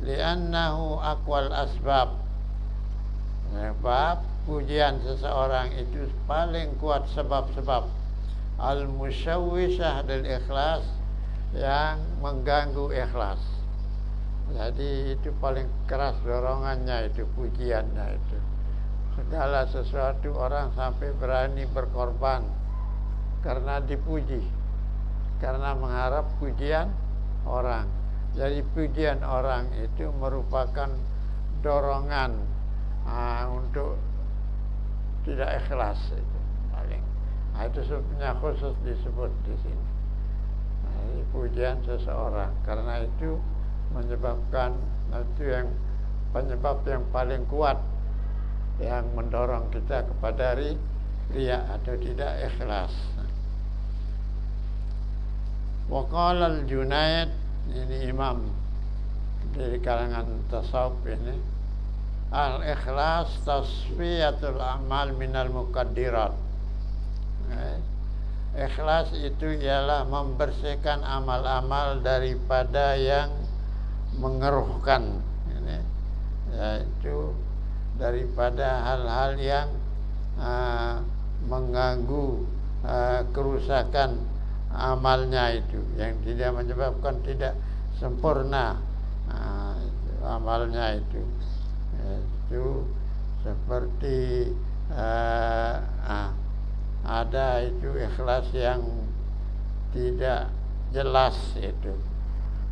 li'annahu aqwal asbab. Sebab pujian seseorang itu paling kuat sebab-sebab al-musyawwisah lil ikhlas, yang mengganggu ikhlas. Jadi itu paling keras dorongannya, itu pujiannya itu. Segala sesuatu orang sampai berani berkorban karena dipuji, karena mengharap pujian orang. Jadi pujian orang itu merupakan dorongan untuk tidak ikhlas itu paling. Itu sebabnya khusus disebut di sini. Pujian seseorang, karena itu menyebabkan itu yang penyebab yang paling kuat yang mendorong kita kepada riya atau tidak ikhlas. Wa qala al-Junaid, ini imam dari kalangan tasawuf ini, al-ikhlas tasfiyatul amal minal muqaddirat. Ikhlas itu ialah membersihkan amal-amal daripada yang mengeruhkan, yaitu daripada hal-hal yang mengganggu kerusakan amalnya itu, yang tidak menyebabkan tidak sempurna amalnya itu. Itu seperti ada itu ikhlas yang tidak jelas, itu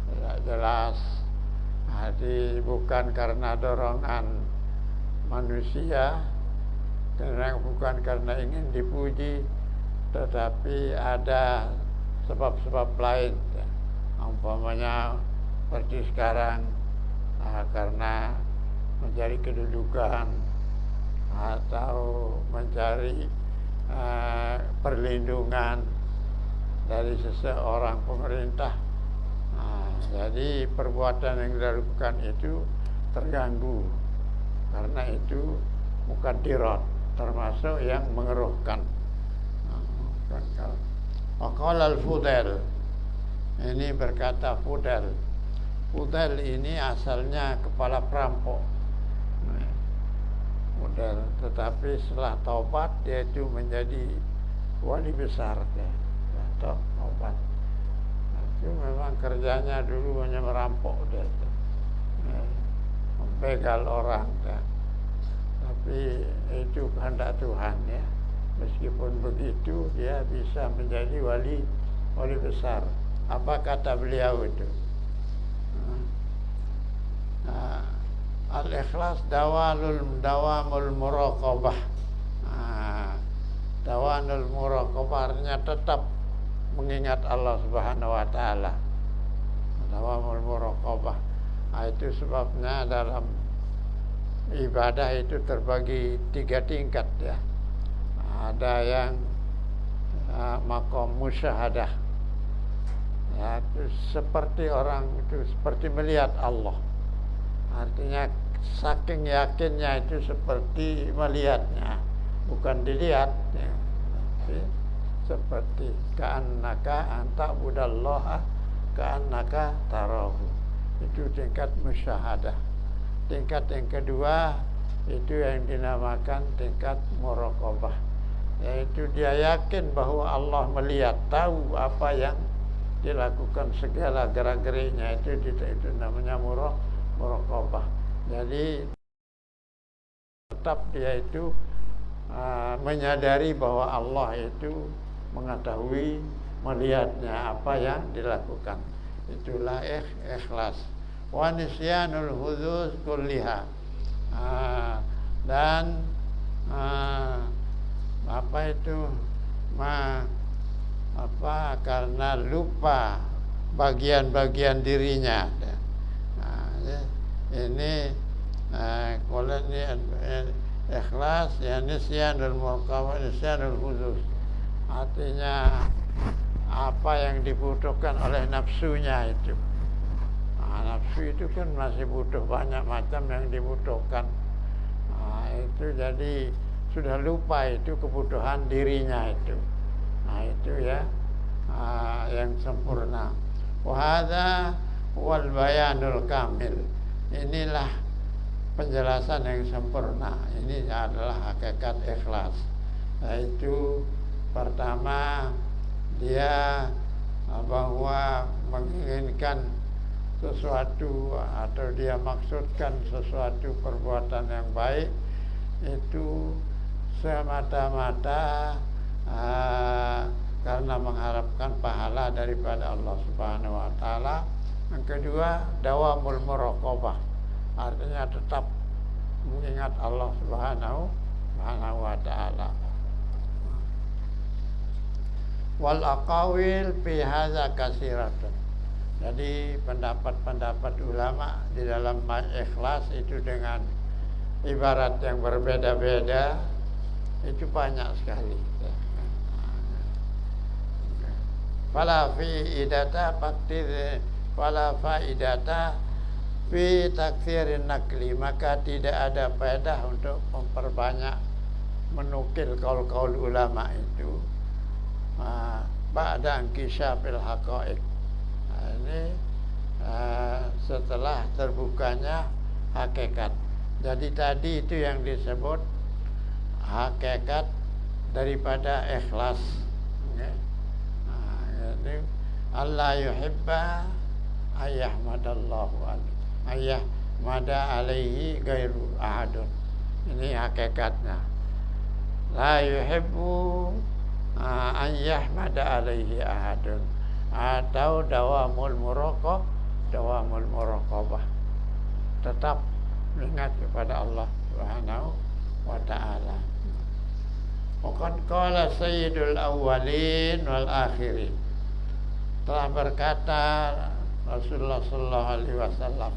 tidak jelas. Jadi bukan karena dorongan manusia, bukan karena ingin dipuji, tetapi ada sebab-sebab lain. Umpamanya seperti sekarang karena mencari kedudukan atau mencari perlindungan dari seseorang pemerintah. Jadi perbuatan yang dilakukan itu terganggu, karena itu muqaddirat, termasuk yang mengeruhkan. Qala al-Fudail, ini berkata Fudail. Fudail ini asalnya kepala perampok. Fudail, tetapi setelah taubat dia itu menjadi wali besar dia. Taubat. Itu memang kerjanya dulu hanya merampok dia itu. Membegal orang dia. Tapi itu kehendak Tuhan ya. Meskipun begitu dia bisa menjadi wali besar. Apa kata beliau itu? Al-ikhlas dawamul muraqabah. Dawamul muraqabah artinya tetap mengingat Allah Subhanahu wa taala. Dawamul muraqabah. Itu sebabnya dalam ibadah itu terbagi 3 tingkat ya. Ada yang maqam musyahadah. Ya, itu seperti orang itu seperti melihat Allah. Artinya saking yakinnya itu seperti melihatnya, bukan dilihat ya. Seperti ka'annaka anta budallaha ka'annaka tarahu. Itu tingkat musyahadah. Tingkat yang kedua itu yang dinamakan tingkat muraqabah, yaitu dia yakin bahwa Allah melihat, tahu apa yang dilakukan segala gerak-geriknya. Itu namanya muraqabah. Jadi tetap dia itu menyadari bahwa Allah itu mengetahui, melihatnya apa yang dilakukan. Itulah ikhlas. Wa nisyanul hudus kulliha. Dan apa itu karena lupa bagian-bagian dirinya. Ini kalau ini ikhlas ya nisyanul muraqabah, nisyanul hudus. Artinya apa yang dibutuhkan oleh nafsunya itu. Nafsu itu kan masih butuh banyak macam yang dibutuhkan. Itu jadi sudah lupa itu kebutuhan dirinya itu. Itu ya yang sempurna. Wa hadza wal bayanul kamil. inilah penjelasan yang sempurna. Ini adalah hakikat ikhlas. Yaitu pertama, dia bahwa menginginkan sesuatu atau dia maksudkan sesuatu perbuatan yang baik itu semata-mata karena mengharapkan pahala daripada Allah Subhanahu wa taala. Yang kedua, dawamul muraqabah, artinya tetap mengingat Allah Subhanahu wa taala. Wal aqawil fi hadza katsiratun. Jadi pendapat-pendapat ulama di dalam ikhlas itu dengan ibarat yang berbeda-beda itu banyak sekali. Fala faidata fi taktsirin nakli, maka tidak ada faedah untuk memperbanyak menukil kaul-kaul ulama itu. Ba'da inkishafil haqaiq, ini setelah terbukanya hakikat. Jadi tadi itu yang disebut hakikat daripada ikhlas. Jadi Allah yuhibba ayyahmadallahu ayyahmada alaihi gairu ahadun. Ini hakikatnya. La yuhibbu ayyahmada alaihi ahadun, atau dawamul muraqabah, tetap ingat kepada Allah Subhanahu wa taala. Waqad qala sayyidul awwalin wal akhirin, telah berkata Rasulullah sallallahu alaihi wasallam,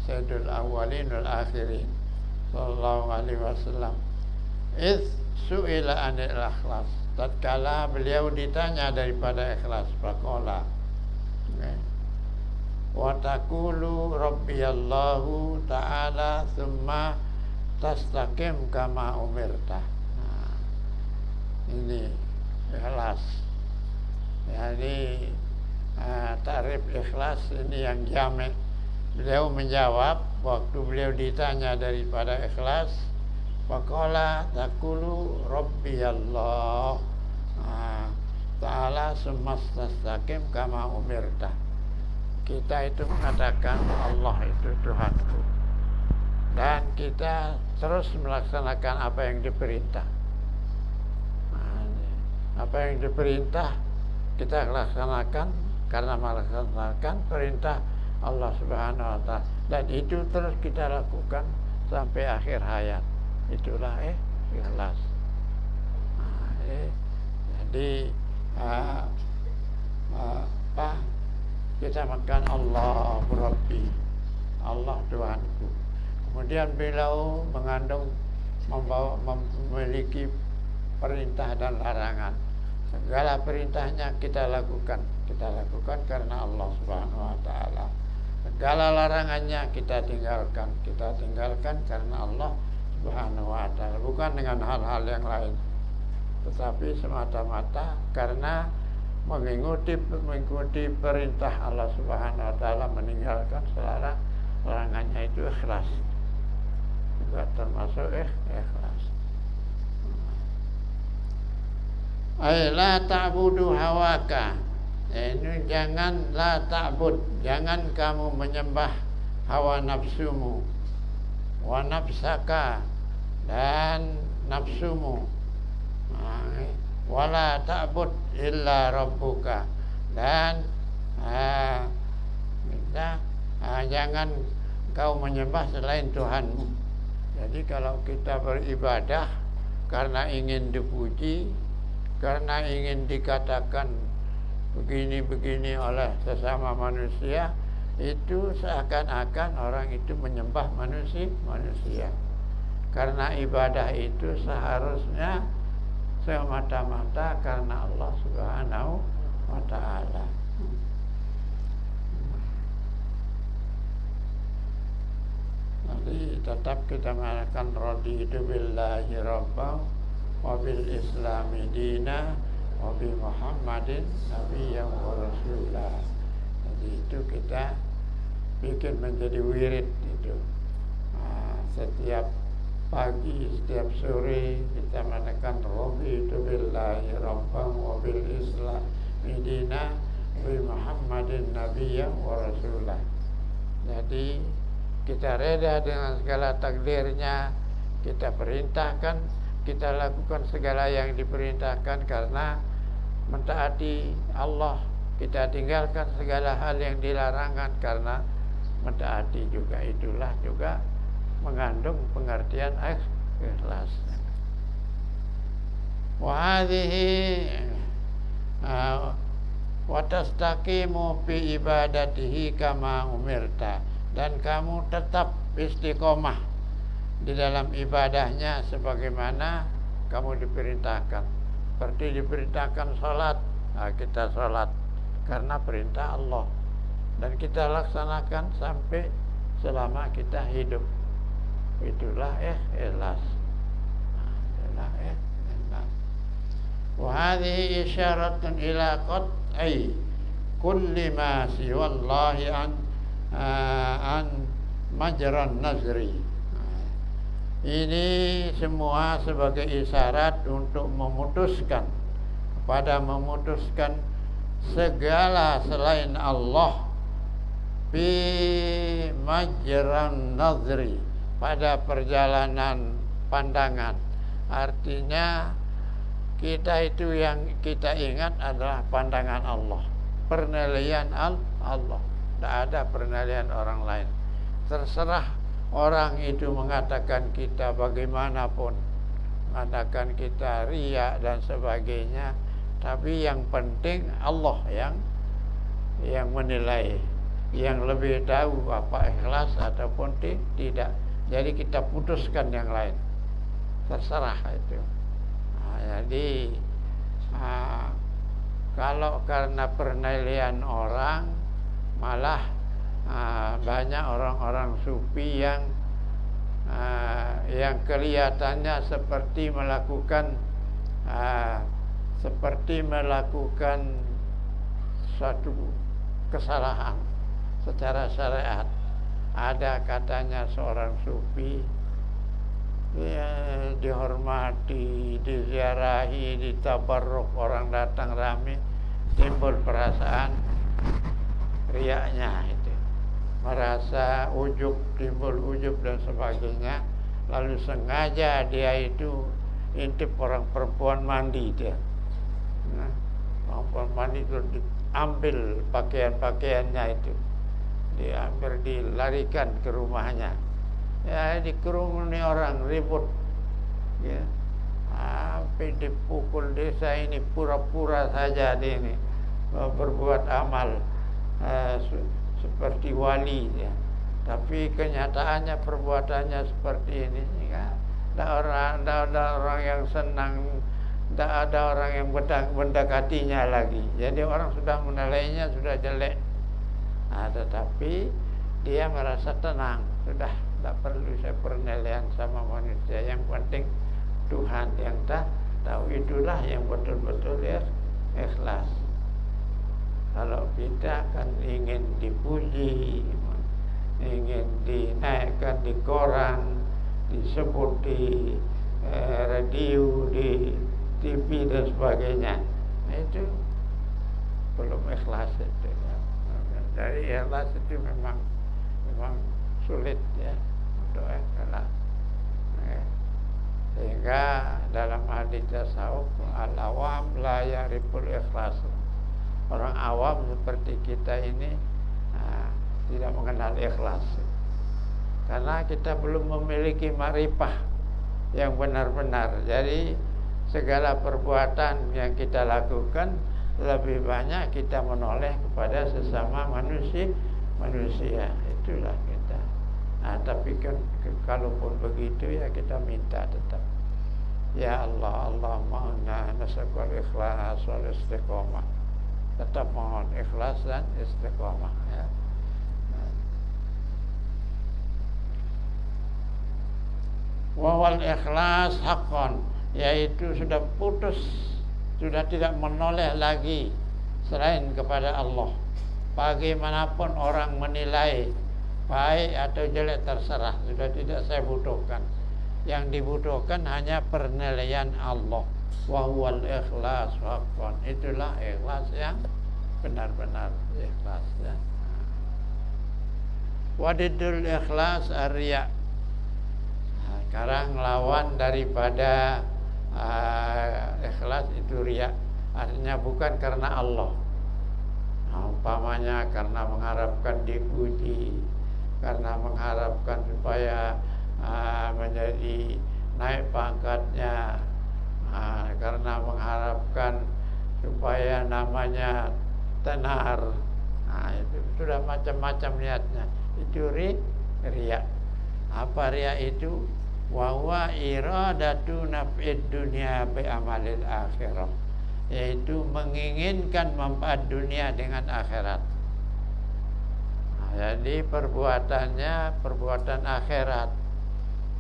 sayyidul awwalin wal akhirin sallallahu alaihi wasallam, iz su'ila anil ikhlas, tatkala beliau ditanya daripada ikhlas, faqala wa taqulu rabbiyallahu ta'ala thumma tastaqim kama umirta. Ini ikhlas. Jadi tarif ikhlas ini yang jamek. Beliau menjawab waktu beliau ditanya daripada ikhlas, faqala taqulu rabbiyallah ta'ala summa tastaqim kama umirta. Kita itu mengatakan Allah itu Tuhanku, dan kita terus melaksanakan apa yang diperintah. Apa yang diperintah kita laksanakan karena melaksanakan perintah Allah Subhanahu wa taala, dan itu terus kita lakukan sampai akhir hayat. Itulah ikhlas. Jadi kita makan Allah Rabbi, Allah Tuhanku. Kemudian beliau mengandung memiliki perintah dan larangan. Segala perintahnya kita lakukan karena Allah Subhanahu wa taala. Segala larangannya kita tinggalkan karena Allah Subhanahu wa taala, bukan dengan hal-hal yang lain, tetapi semata-mata karena mengikuti perintah Allah Subhanahu wa taala, meninggalkan larangannya, itu ikhlas. Juga termasuk ikhlas. La ta'budu hawaka. Ini jangan la ta'bud, jangan kamu menyembah hawa nafsumu, wa nafsaka, dan nafsumu. Wala ta'bud illa rabbuka, dan jangan kau menyembah selain Tuhanmu. Jadi kalau kita beribadah karena ingin dipuji, karena ingin dikatakan begini-begini oleh sesama manusia, itu seakan-akan orang itu menyembah manusia. Karena ibadah itu seharusnya semata-mata karena Allah Subhanahu wa ta'ala. Jadi tetap kita mengatakan raditu billahi rabban wa bil islami dina wa bi Muhammadin nabiyyan wa rasulah. Jadi itu kita bikin menjadi wirid itu setiap pagi, setiap sore kita mengatakan raditu billahi rabban wa bil islam dina wa Muhammadin nabiyyan wa rasulah. Jadi kita reda dengan segala takdirnya, kita perintahkan, kita lakukan segala yang diperintahkan karena mentaati Allah. Kita tinggalkan segala hal yang dilarangkan karena mentaati juga. Itulah juga mengandung pengertian ikhlas. Wa hadhihi wa tastaqimu fi ibadatihi kama umirta, dan kamu tetap istiqomah di dalam ibadahnya sebagaimana kamu diperintahkan. Seperti diperintahkan salat, kita salat karena perintah Allah, dan kita laksanakan sampai selama kita hidup. Itulah ikhlas. Itulah ikhlas. Wa hadhihi isyaratun ila qat'i kulli ma siwallahi an majran nazri. Ini semua sebagai isyarat untuk memutuskan segala selain Allah fi majran nazri, pada perjalanan pandangan. Artinya kita itu yang kita ingat adalah pandangan Allah, penilaian Allah. Tidak ada penilaian orang lain. Terserah orang itu mengatakan kita bagaimanapun, mengatakan kita riya dan sebagainya, tapi yang penting Allah yang menilai, yang lebih tahu apa ikhlas ataupun tidak. Jadi kita putuskan yang lain, terserah itu. Jadi kalau karena penilaian orang, malah banyak orang-orang sufi yang kelihatannya seperti melakukan suatu kesalahan secara syariat. Ada katanya seorang sufi dihormati, diziarahi, ditabarruk, orang datang ramai, timbul perasaan riaknya itu, merasa ujub, timbul ujub dan sebagainya. Lalu sengaja dia itu intip orang perempuan mandi dia. Perempuan mandi itu diambil pakaian-pakaiannya itu, diambil, dilarikan ke rumahnya. Ya, dikerumuni orang, ribut, ya, sampai dipukul. Desa ini pura-pura saja dia ini berbuat amal seperti wali, ya. Tapi kenyataannya perbuatannya seperti ini, ya. Tidak ada orang yang senang, tidak ada orang yang mendekatinya lagi. Jadi orang sudah menilainya sudah jelek. Tetapi dia merasa tenang, sudah tidak perlu saya penilaian sama manusia. Yang penting Tuhan yang tahu. Itulah yang betul-betul ikhlas. Kalau kita kan ingin dipuji, ingin dinaikkan di koran, disebut di radio, di TV dan sebagainya, itu belum ikhlas itu, ya. Dari ikhlas itu memang sulit, ya, untuk ikhlas. Sehingga dalam hadis tasawuf, al-awam la ya'riful ikhlas. Orang awam seperti kita ini tidak mengenal ikhlas, karena kita belum memiliki ma'rifah yang benar-benar. Jadi segala perbuatan yang kita lakukan lebih banyak kita menoleh kepada sesama manusia. Itulah kita. Tapi kan kalaupun begitu, ya kita minta tetap, ya Allah, Allahumma inna nas'aluka al-ikhlas wal istiqomah. Tetap mohon ikhlas dan istiqomah, ya. Wawal ikhlas haqqan, yaitu sudah putus, sudah tidak menoleh lagi selain kepada Allah. Bagaimanapun orang menilai, baik atau jelek terserah, sudah tidak saya butuhkan. Yang dibutuhkan hanya penilaian Allah. Wa huwal ikhlas haqqan. Itulah ikhlas yang benar-benar ikhlas ya. Wadidul ikhlas ar-riya. Sekarang lawan daripada ikhlas itu riya. Artinya bukan karena Allah. Umpamanya karena mengharapkan dipuji, karena mengharapkan supaya menjadi naik pangkatnya, karena mengharapkan supaya namanya tenar. Itu sudah macam-macam niatnya. Itu riya. Apa riya itu? Wa huwa iradatu naf'id dunya bi amalil akhirah. Yaitu menginginkan manfaat dunia dengan akhirat. Jadi perbuatannya perbuatan akhirat,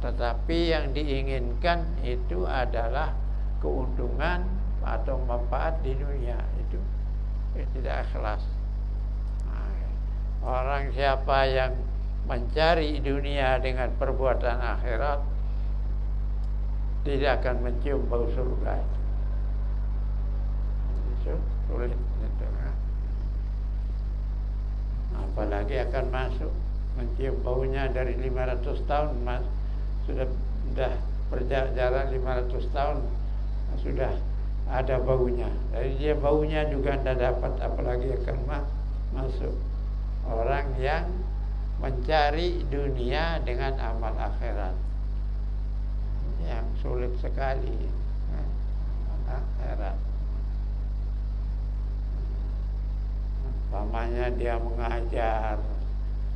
tetapi yang diinginkan itu adalah keuntungan atau manfaat di dunia. Itu tidak ikhlas. Orang siapa yang mencari dunia dengan perbuatan akhirat tidak akan mencium bau surga. Itu sulit itu. Apalagi akan masuk mencium baunya dari 500 tahun sudah berjarak 500 tahun sudah ada baunya. Jadi dia baunya juga tidak dapat, apalagi akan masuk. Orang yang mencari dunia dengan amal akhirat yang sulit sekali, amal akhirat. Umpamanya dia mengajar,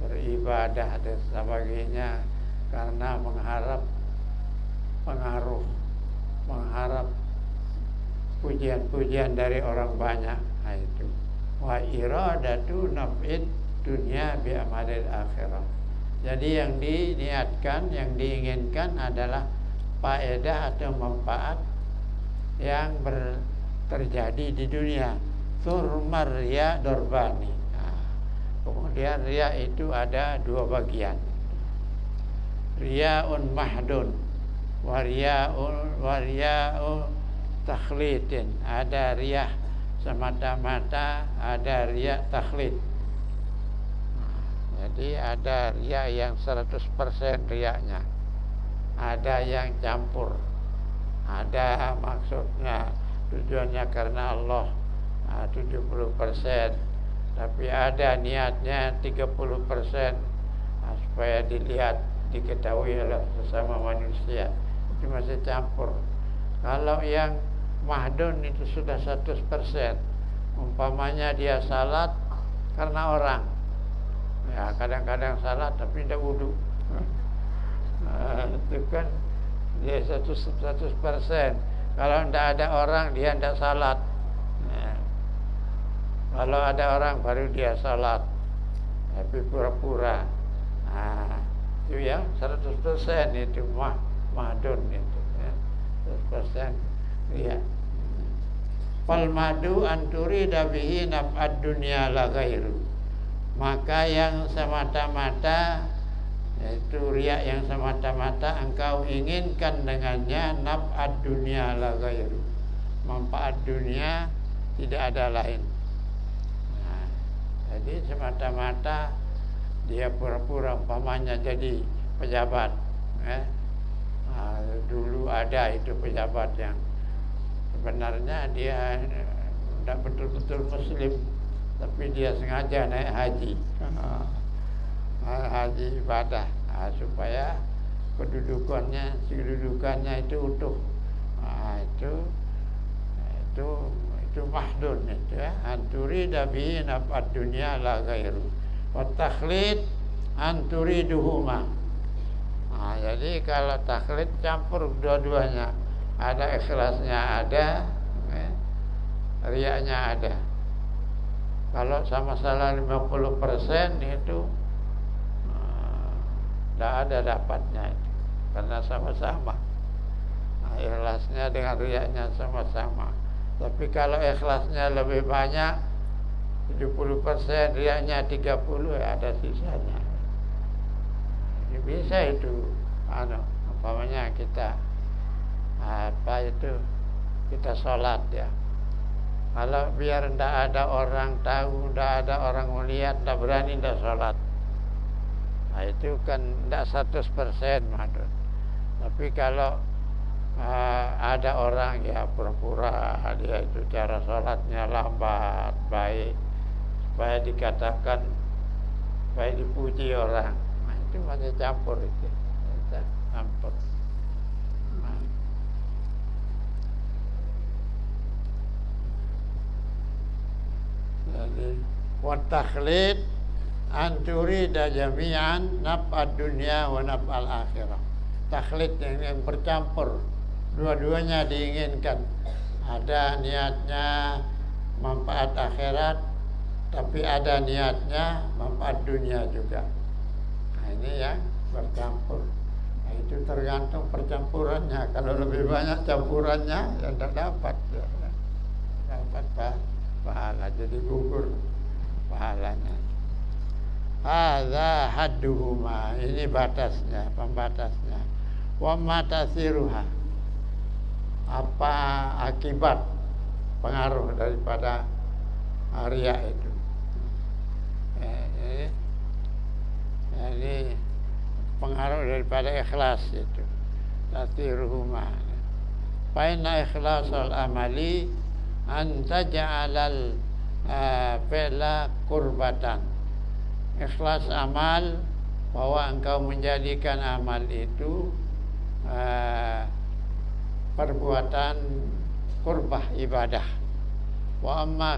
beribadah dan sebagainya karena mengharap pengaruh, mengharap pujian-pujian dari orang banyak. Nah, itu wa iradatu naf'id dunya bi amalil akhirah. Jadi yang diniatkan, yang diinginkan adalah faedah atau manfaat yang terjadi di dunia. Surmar riya dorbani. Kemudian riya itu ada dua bagian. Riya'un mahdun wa riya'u takhlidin. Ada riya semata-mata, ada riya takhlid. Jadi ada riya yang 100% riyanya, ada yang campur, ada maksudnya tujuannya karena Allah 70%, tapi ada niatnya 30%, supaya dilihat, diketahui oleh sesama manusia. Itu masih campur. Kalau yang mahdun itu sudah 100%, umpamanya dia salat karena orang, ya kadang-kadang salat tapi tidak wudu. Itu kan dia 100%. Kalau tidak ada orang dia tidak salat. Kalau ada orang baru dia salat, tapi pura-pura. Itu ya 100% itu mahdun itu ya. 100% ya. Fal madu anturi dabihi naf'ad dunya la ghairu. Maka yang semata-mata, yaitu riya yang semata-mata engkau inginkan dengannya naf'ad dunya la ghairu. Manfaat dunia tidak ada lain. Jadi semata-mata dia pura-pura umpamanya jadi pejabat. Dulu ada itu pejabat yang sebenarnya dia tidak betul-betul muslim, tapi dia sengaja naik haji, haji ibadah, supaya kedudukannya itu utuh. Itu mahdun itu ya. Anturi dabi naf'ad dunya la ghairu. Wa takhlid anturiduhuma. Jadi kalau takhlid campur dua-duanya. Ada ikhlasnya ada, riyanya ada. Kalau sama-sama 50% itu tidak ada dapatnya itu. Karena sama-sama. Ikhlasnya dengan riyanya sama-sama. Tapi kalau ikhlasnya lebih banyak 70%, riyanya 30%, ya ada sisanya. bisa itu umpamanya kita kita sholat ya. Kalau biar ndak ada orang tahu, ndak ada orang melihat, ndak berani ndak sholat. Nah itu kan ndak 100% madun. Tapi kalau ada orang ya pura-pura dia itu cara sholatnya lambat, baik, supaya dikatakan, supaya dipuji orang. Nah itu masih campur itu, campur. Jadi watakhlid anturida jami'an naf'ad dunya wa naf'al akhirah. Takhlid yang bercampur, dua-duanya diinginkan. Ada niatnya manfaat akhirat, tapi ada niatnya manfaat dunia juga. Nah ini yang bercampur. Nah itu tergantung percampurannya. Kalau lebih banyak campurannya ya tidak dapat ya. Dapat pahala, jadi gugur pahalanya. Hadza hadduhuma, ini batasnya, pembatasnya. Wa matasiruha, apa akibat pengaruh daripada riya itu. Jadi pengaruh daripada ikhlas itu. Tasiruhuma. Fa inna ikhlasul amali an taj'alal fi'la qurbatan. Ikhlas amal, bahwa engkau menjadikan amal itu perbuatan qurbah ibadah. Wa amma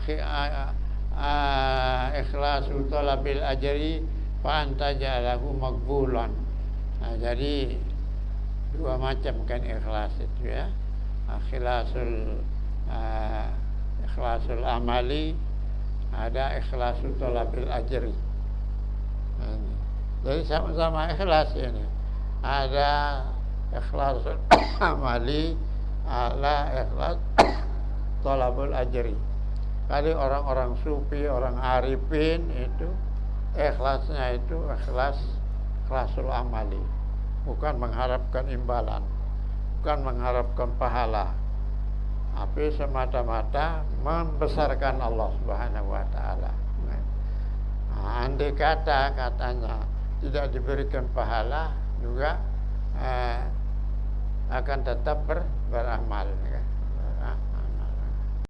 ikhlasu talabil ajri fa anta ja'alahu maqbulan. Nah, jadi dua macam kan ikhlas itu ya. Ikhlasul amali, ada ikhlasul talabil ajri. Jadi sama-sama ikhlas ini. Ada ikhlasul amali, ada ikhlas talabul ajri. Kali orang-orang sufi, orang arifin itu ikhlasnya itu ikhlasul amali, bukan mengharapkan imbalan, bukan mengharapkan pahala, tapi semata-mata membesarkan Allah Subhanahu wa taala. Nah, andai katanya tidak diberikan pahala juga akan tetap beramal.